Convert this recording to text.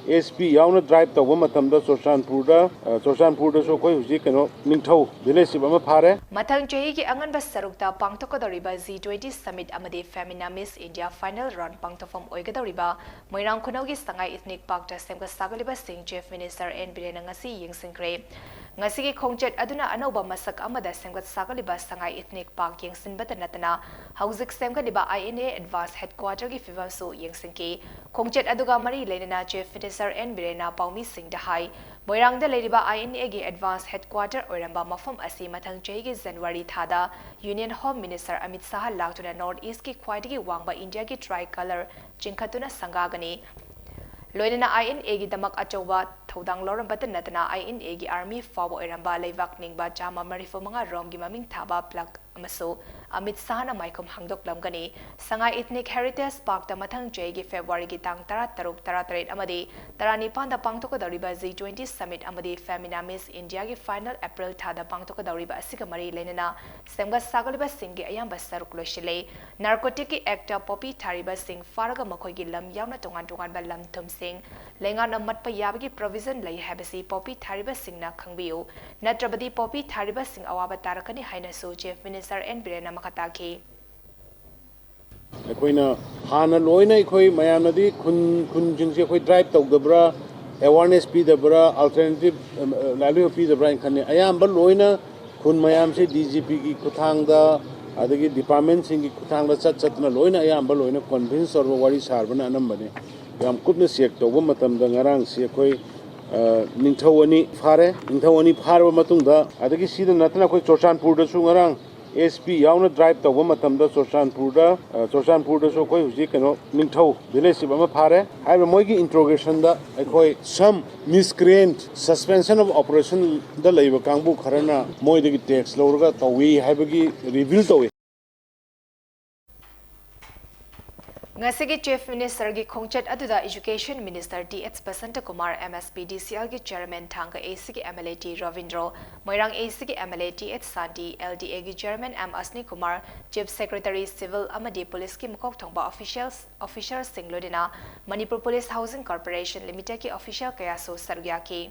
SP yauna drive tawba matamda Chorsanpurda so koi huji kano ningthau village ama phare mathang chahi ki anganba sarukta pangthokadoriba G20 summit amadi Femina Miss India final round pangthokpham oigadouriba Moirangkhunou gi Sangai Ethnic Park ta semga sagaliba sing Chief Minister N Biren ngasi yengshinkhre ngasi gi khongchet aduna anoba masak amada semga sagaliba Sangai Ethnic Park yengsinbata natana hauzik semgaliba INA Advanced Headquarter gi fivam so yengshinki khongchet aduga mari lenana Chief Minister N Biren paumi sing da hai Moirang da leriba INA gi Advanced Headquarter oiramba mafam asi mathang chahi gi January thada Union Home Minister Amit Shah laktuna North East ki khwaidagi wangba India ki tricolor chingkhatuna sangagani Loinana INA gi damak achauba thodang lorambata natana INA gi army fawo oiramba leivak ningba chama marifo manga rom gi maming thaba plak amaso Amit Shah na maikom hangdok lamgani Sangai Ethnic Heritage Park ta mathang jai gi February gi tang 13 amadi 19 da pangthokadoriba G20 summit amadi Femina Miss India gi final April thada pangthokadoriba asiga mari lenana semga sagaliba singgi ayamba saruk loishile narcotic act popi thariba sing faraga makhoi gi lam yauna tongan ba lam thum sing lenga na matpa yabagi provision lai habasi popi thariba singna khangbiu natrabadi popi thariba sing awaba tarakani haina so Chief Minister N Biren makataki akoina hana loina khoi mayamnadi khun jingse khoi drive tawdabra awareness pidabra alternative livelihood pidabra khane ayamba loina khun mayamse DGP gi kuthangda adagi department singi kuthangda chatna loina ayamba loina convince or wari sarbana anambane yam kupna sek tawba matamda ngarang se khoi ningthawani phare matungda adagi sida natna khoi Chorsanpurda su ngarang SP yauna drive tawba matamda Chorsanpurda so koi huji kano ningthau village ama phare haiba moigi interrogation da akoi some miscreant suspension of operation da leiba kangbu kharana moidagi tax lawrga tawi haibagi reveal tawi Ngasigi Chief Minister gi khongchet aduda Education Minister DH Basanta Kumar MSPDCL gi Chairman Thanga AC gi MLAT Ravindro Moirang AC gi MLAT H Santi LDA gi Chairman M Asni Kumar Chief Secretary Civil Amadi Police ki mukok thongba officials singlodina Manipur Police Housing Corporation Limited ki official kaya so sarugya ki